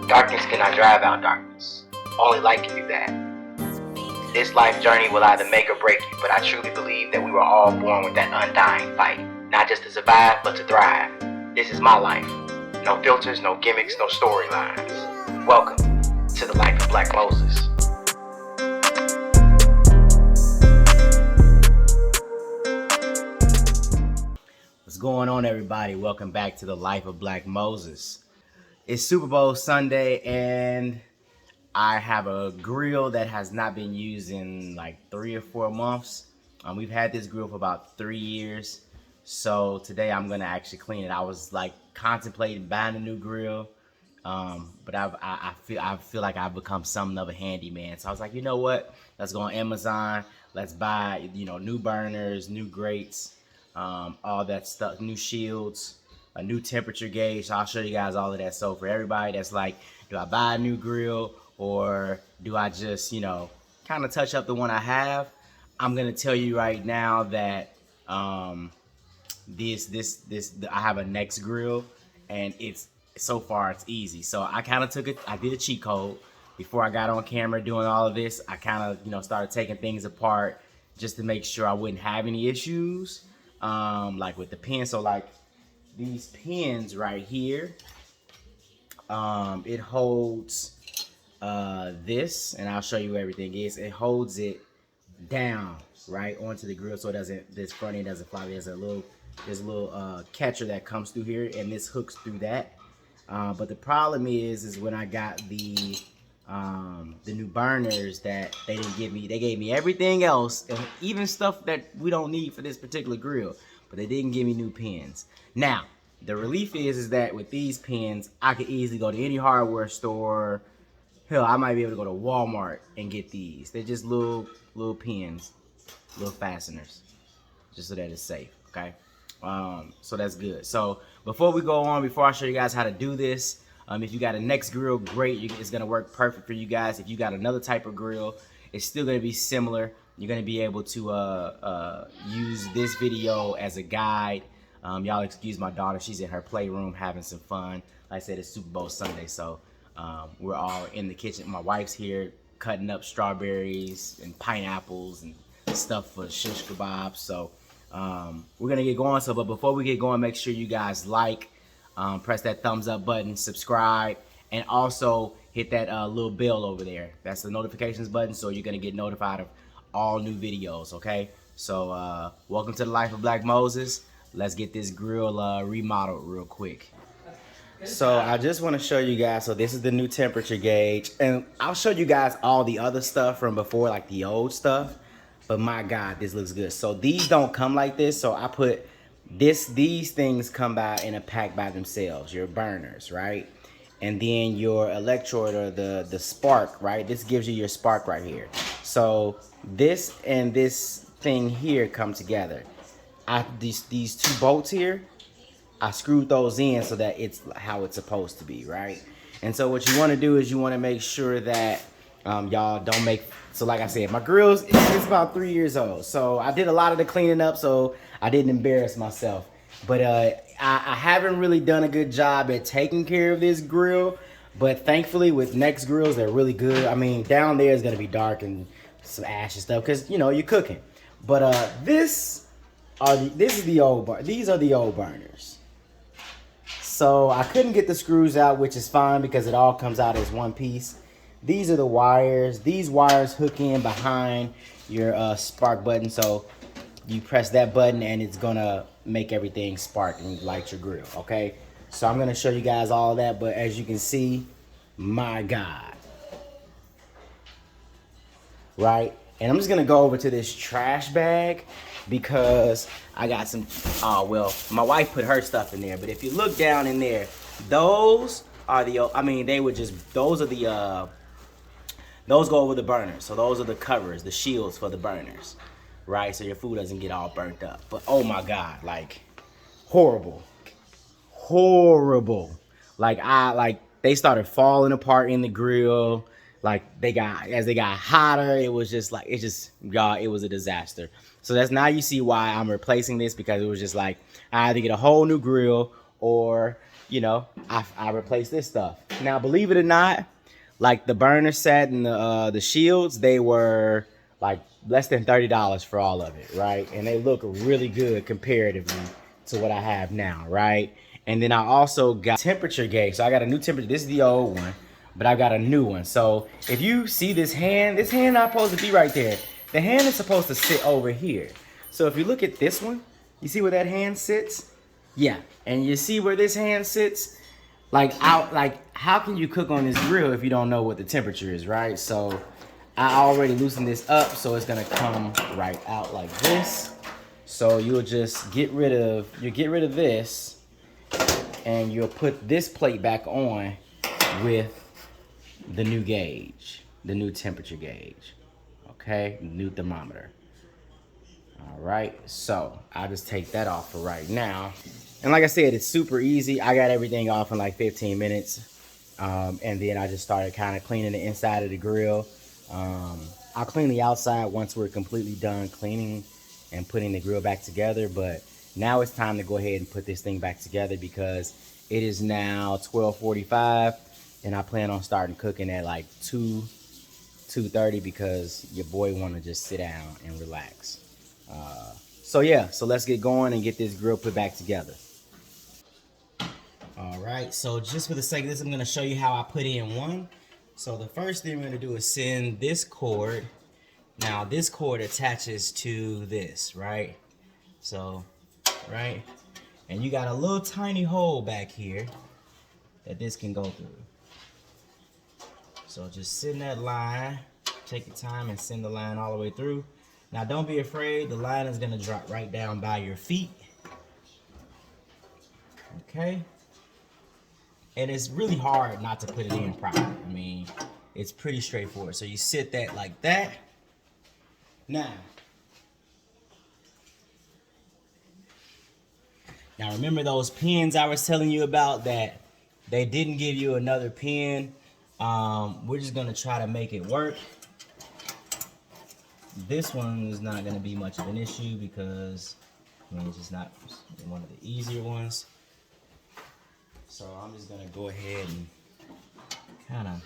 Darkness cannot drive out darkness. Only light can do that. This life journey will either make or break you, but I truly believe that we were all born with that undying fight. Not just to survive, but to thrive. This is my life. No filters, no gimmicks, no storylines. Welcome to the life of Black Moses. What's going on, everybody? Welcome back to the life of Black Moses. It's Super Bowl Sunday, and I have a grill that has not been used in like 3 or 4 months. We've had this grill for about 3 years, so today I'm gonna actually clean it. I was like contemplating buying a new grill, but I feel like I've become something of a handyman. So I was like, you know what? Let's go on Amazon. Let's buy new burners, new grates, all that stuff, new shields, a new temperature gauge. So I'll show you guys all of that. So for everybody that's like, do I buy a new grill or do I just, kind of touch up the one I have? I'm gonna tell you right now that I have a Next grill, and so far it's easy. So I kind of I did a cheat code before I got on camera doing all of this. I kind of started taking things apart just to make sure I wouldn't have any issues, like with the pins. So like these pins right here, it holds this, and I'll show you where everything is. It holds it down right onto the grill, so this front end doesn't fly. There's a little catcher that comes through here, and this hooks through that. But the problem is when I got the new burners that they didn't give me. They gave me everything else, and even stuff that we don't need for this particular grill, but they didn't give me new pins. Now, the relief is that with these pins, I could easily go to any hardware store. Hell, I might be able to go to Walmart and get these. They're just little pins, little fasteners, just so that it's safe, okay? So that's good. So before I show you guys how to do this, if you got a Next grill, great. It's gonna work perfect for you guys. If you got another type of grill, it's still gonna be similar. You're gonna be able to use this video as a guide. Y'all excuse my daughter, she's in her playroom having some fun. Like I said, it's Super Bowl Sunday, so we're all in the kitchen. My wife's here cutting up strawberries and pineapples and stuff for shish kebabs. So we're gonna get going. But before we get going, make sure you guys press that thumbs up button, subscribe, and also hit that little bell over there. That's the notifications button, so you're gonna get notified of all new videos, okay? So welcome to the life of Black Moses. Let's get this grill remodeled real quick. So I just want to show you guys, so this is the new temperature gauge, and I'll show you guys all the other stuff from before, like the old stuff, but my God, this looks good. So these don't come like this, so I put these things come in a pack by themselves, your burners, right? And then your electrode, or the spark, right? This gives you your spark right here. So this and this thing here come together. These 2 bolts here, I screwed those in so that it's how it's supposed to be, right? And so what you want to do is you want to make sure that y'all don't make, so like I said, my grill is about 3 years old, so I did a lot of the cleaning up, so I didn't embarrass myself. But I haven't really done a good job at taking care of this grill, but thankfully with Next grills, they're really good. I mean, down there is going to be dark and some ash and stuff because you're cooking. But these are the old burners. So I couldn't get the screws out, which is fine because it all comes out as one piece. These are the wires. These wires hook in behind your spark button. So you press that button and it's gonna make everything spark and light your grill, okay? So I'm gonna show you guys all that, but as you can see, my God. Right? And I'm just gonna go over to this trash bag because I got some, my wife put her stuff in there, but if you look down in there, those are those go over the burners. So those are the covers, the shields for the burners, right? So your food doesn't get all burnt up. But oh my God, like horrible. Like they started falling apart in the grill. Like as they got hotter, it was just like, it was a disaster. So now you see why I'm replacing this, because it was just like, I either get a whole new grill or you know, I replaced this stuff. Now, believe it or not, like the burner set and the shields, they were like less than $30 for all of it, right? And they look really good comparatively to what I have now, right? And then I also got temperature gauge. So I got a new temperature. This is the old one, but I got a new one. So if you see this hand not supposed to be right there. The hand is supposed to sit over here. So if you look at this one, you see where that hand sits? Yeah, and you see where this hand sits? Like how can you cook on this grill if you don't know what the temperature is, right? So I already loosened this up, so it's gonna come right out like this. So you'll just get rid of this, and you'll put this plate back on with the new gauge, the new temperature gauge. Okay, new thermometer. All right, so I'll just take that off for right now. And like I said, it's super easy. I got everything off in like 15 minutes. And then I just started kind of cleaning the inside of the grill. I'll clean the outside once we're completely done cleaning and putting the grill back together. But now it's time to go ahead and put this thing back together because it is now 12:45 and I plan on starting cooking at like 2:30 because your boy want to just sit down and relax. So yeah, so let's get going and get this grill put back together. All right, so just for the sake of this, I'm going to show you how I put in one. So the first thing we're going to do is send this cord. Now this cord attaches to this, right? So, right? And you got a little tiny hole back here that this can go through. So just send that line, take your time and send the line all the way through. Now don't be afraid, the line is going to drop right down by your feet. Okay? And it's really hard not to put it in properly. I mean, it's pretty straightforward. So you sit that like that. Now remember those pins I was telling you about that they didn't give you another pin? We're just gonna try to make it work. This one is not gonna be much of an issue because I mean, it's just not one of the easier ones. So I'm just gonna go ahead and kind of,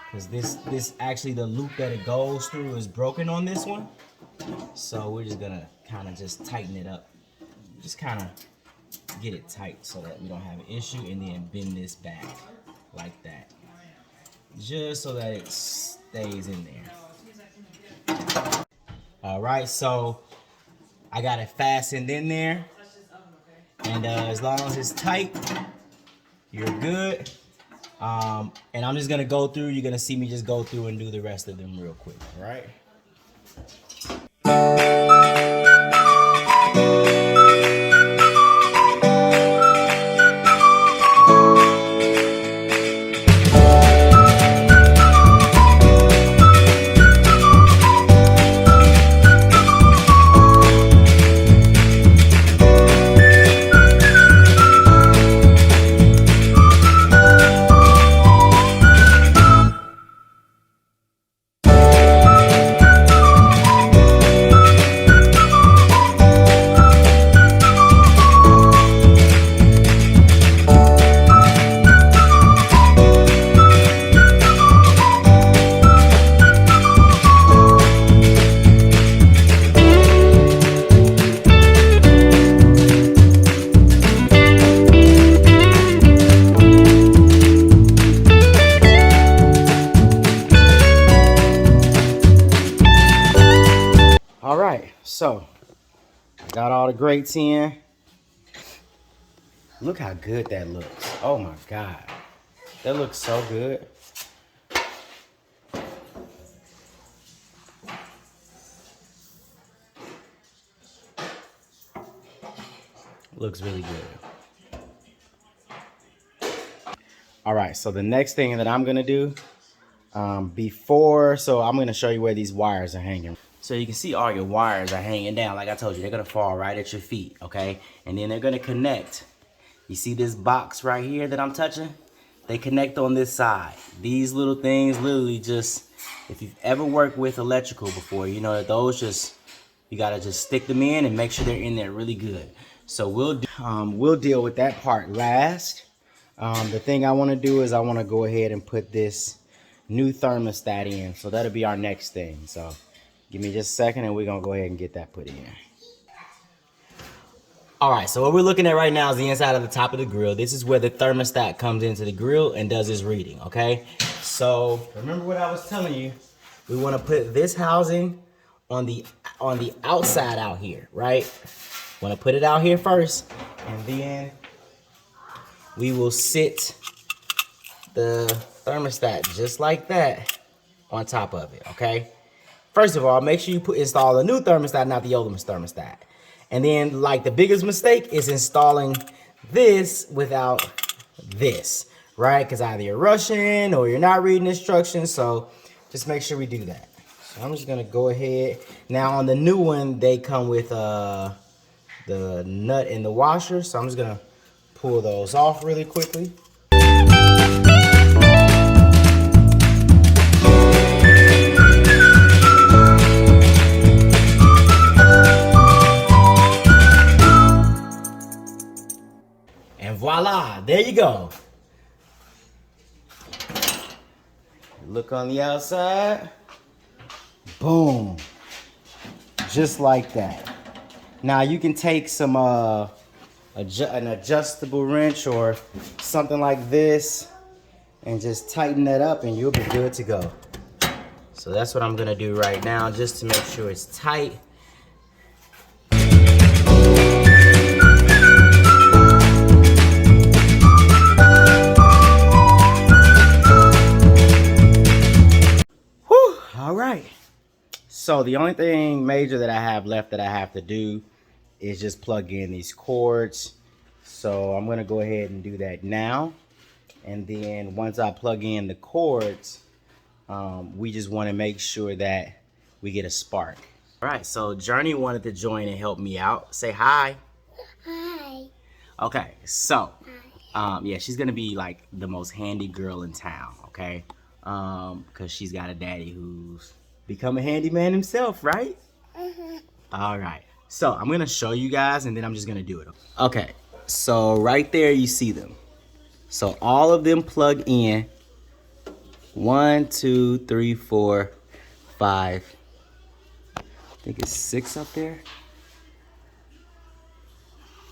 because this actually the loop that it goes through is broken on this one. So we're just gonna kind of just tighten it up, just kind of get it tight so that we don't have an issue, and then bend this back like that, just so that it stays in there. All right, so I got it fastened in there, and as long as it's tight, you're good. And I'm just gonna go through, you're gonna see me just go through and do the rest of them real quick, all right? All right, so I got all the grates in. Look how good that looks. Oh my God, that looks so good. Looks really good. All right, so the next thing that I'm gonna do so I'm gonna show you where these wires are hanging. So you can see all your wires are hanging down. Like I told you, they're gonna fall right at your feet, okay? And then they're gonna connect. You see this box right here that I'm touching? They connect on this side. These little things literally just, if you've ever worked with electrical before, you know that those just, you gotta just stick them in and make sure they're in there really good. So we'll deal with that part last. The thing I want to do is I want to go ahead and put this new thermostat in. So that'll be our next thing. So give me just a second and we're going to go ahead and get that put in. All right, so what we're looking at right now is the inside of the top of the grill. This is where the thermostat comes into the grill and does its reading, okay? So remember what I was telling you. We want to put this housing on the outside out here, right? Want to put it out here first, and then we will sit the thermostat just like that on top of it, okay? First of all, make sure you install a new thermostat, not the old thermostat. And then, like, the biggest mistake is installing this without this, right? Because either you're rushing or you're not reading instructions. So just make sure we do that. So I'm just going to go ahead. Now, on the new one, they come with the nut and the washer. So I'm just going to pull those off really quickly. And voila, there you go. Look on the outside. Boom. Just like that. Now you can take some an adjustable wrench or something like this and just tighten that up and you'll be good to go. So that's what I'm gonna do right now just to make sure it's tight. All right, so the only thing major that I have left that I have to do is just plug in these cords. So I'm gonna go ahead and do that now. And then once I plug in the cords, we just wanna make sure that we get a spark. All right, so Journey wanted to join and help me out. Say hi. Hi. Okay, so yeah, she's gonna be like the most handy girl in town, okay? Because she's got a daddy who's become a handyman himself, right? All right, so I'm gonna show you guys and then I'm just gonna do it. Okay, so right there you see them. So all of them plug in. 1, 2, 3, 4, 5. I think it's 6 up there.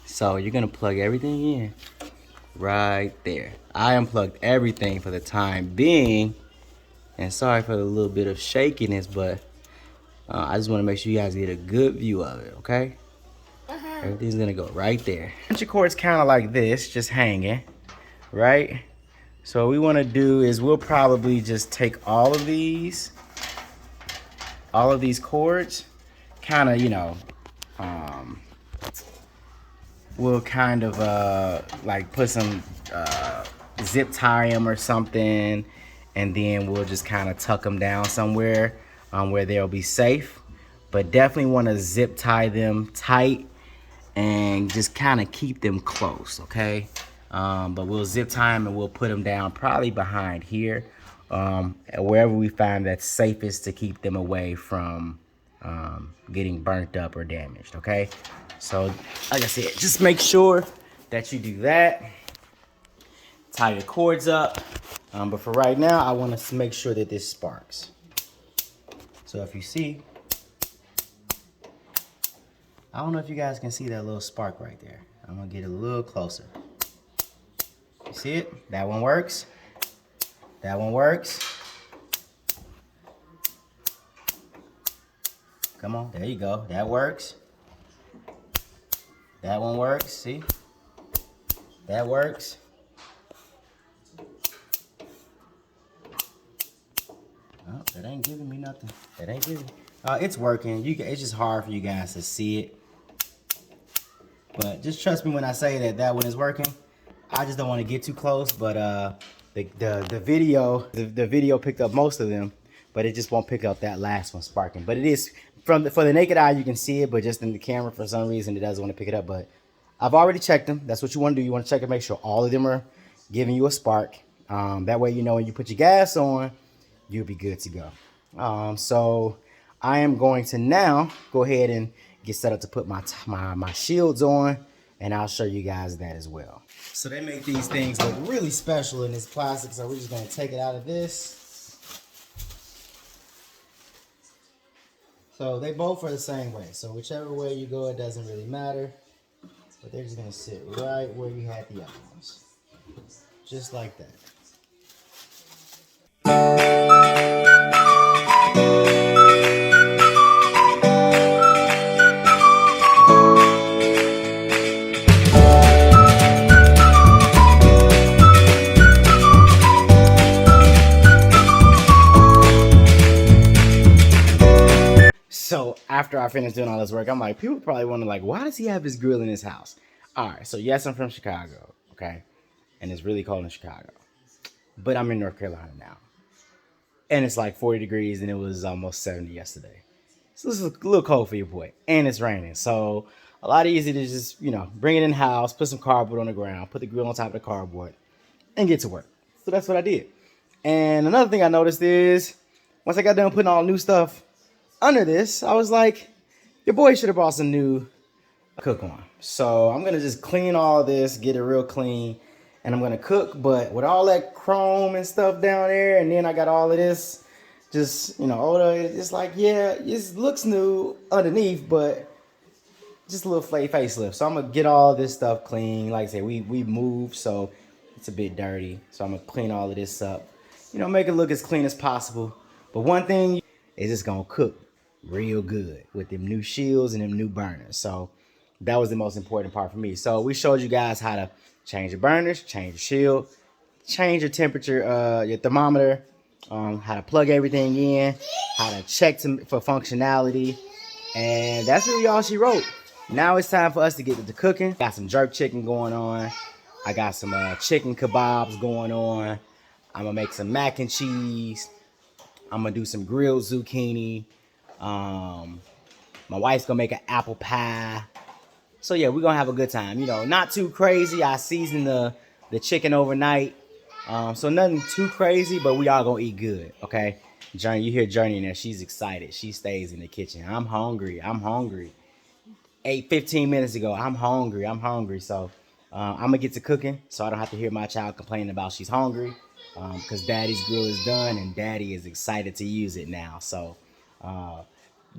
So you're gonna plug everything in right there. I unplugged everything for the time being. And sorry for the little bit of shakiness, but I just want to make sure you guys get a good view of it, okay? Everything's going to go right there. Your cord's kind of like this, just hanging, right? So what we want to do is we'll probably just take all of these cords, kind of, you know, we'll kind of like put some zip tie them or something. And then we'll just kind of tuck them down somewhere where they'll be safe. But definitely want to zip tie them tight and just kind of keep them close, okay? But we'll zip tie them and we'll put them down probably behind here, wherever we find that's safest to keep them away from getting burnt up or damaged, okay? So like I said, just make sure that you do that. Tie your cords up. But for right now, I want to make sure that this sparks. So if you see, I don't know if you guys can see that little spark right there. I'm going to get a little closer. You see it? That one works. That one works. Come on, there you go. That works. That one works, see? That works. Oh, that ain't giving me nothing. That ain't giving. It's working. It's just hard for you guys to see it. But just trust me when I say that one is working. I just don't want to get too close. But the video picked up most of them, but it just won't pick up that last one sparking. But it is for the naked eye you can see it, but just in the camera for some reason it doesn't want to pick it up. But I've already checked them. That's what you want to do. You want to check and make sure all of them are giving you a spark. That way you know when you put your gas on, you'll be good to go. So I am going to now go ahead and get set up to put my shields on and I'll show you guys that as well. So they make these things look really special in this plastic, so we're just gonna take it out of this. So they both are the same way. So whichever way you go, it doesn't really matter. But they're just gonna sit right where you had the other ones. Just like that. So after I finished doing all this work, I'm like, people probably wonder, like, why does he have his grill in his house? All right, so yes, I'm from Chicago, okay? And it's really cold in Chicago. But I'm in North Carolina now. And it's like 40 degrees, and it was almost 70 yesterday. So this is a little cold for your boy. And it's raining. So a lot easier to just, bring it in the house, put some cardboard on the ground, put the grill on top of the cardboard, and get to work. So that's what I did. And another thing I noticed is, once I got done putting all new stuff under this, I was like, your boy should have brought some new cook on. So I'm gonna just clean all this, get it real clean, and I'm gonna cook. But with all that chrome and stuff down there, and then I got all of this, just it's like, yeah, it looks new underneath, but just a little facelift. So I'm gonna get all this stuff clean. Like I said, we moved, so it's a bit dirty. So I'm gonna clean all of this up, make it look as clean as possible. But one thing is, it's gonna cook real good with them new shields and them new burners. So that was the most important part for me. So we showed you guys how to change your burners, change your shield, change your temperature, your thermometer, how to plug everything in, how to check for functionality. And that's really all she wrote. Now it's time for us to get to cooking. Got some jerk chicken going on. I got some chicken kebabs going on. I'm gonna make some mac and cheese. I'm gonna do some grilled zucchini. My wife's gonna make an apple pie. So yeah, we're gonna have a good time. Not too crazy. I seasoned the chicken overnight. So nothing too crazy, but we all gonna eat good, okay? Journey, you hear Journey in there. She's excited. She stays in the kitchen. I'm hungry. 15 minutes ago, I'm hungry. So I'm gonna get to cooking so I don't have to hear my child complaining about she's hungry. Because Daddy's grill is done and Daddy is excited to use it now. So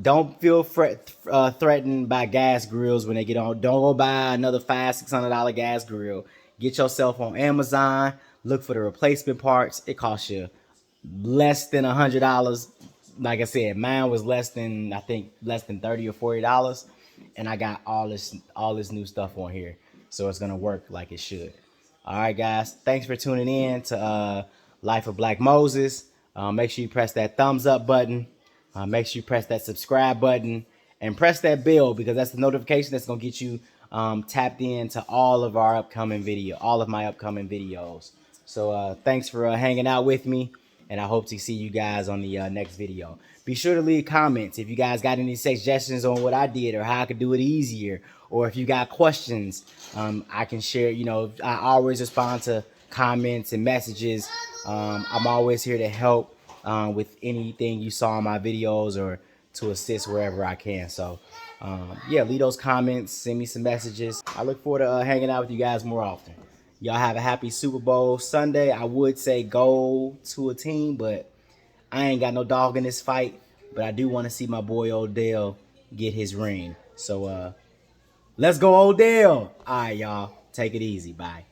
don't feel threatened by gas grills when they get on. Don't go buy another $500-$600 gas grill. Get yourself on Amazon. Look for the replacement parts. It costs you less than $100. Like I said, mine was less than $30 or $40, and I got all this new stuff on here, so it's gonna work like it should. All right, guys. Thanks for tuning in to Life of Black Moses. Make sure you press that thumbs up button. Make sure you press that subscribe button and press that bell, because that's the notification that's gonna get you tapped into all of my upcoming videos. So thanks for hanging out with me, and I hope to see you guys on the next video. Be sure to leave comments if you guys got any suggestions on what I did or how I could do it easier, or if you got questions. I can share. I always respond to comments and messages. I'm always here to help with anything you saw in my videos or to assist wherever I can. So yeah, leave those comments, send me some messages. I look forward to hanging out with you guys more often. Y'all have a happy Super Bowl Sunday. I would say go to a team, but I ain't got no dog in this fight. But I do want to see my boy Odell get his ring. So let's go Odell. All right, y'all. Take it easy. Bye.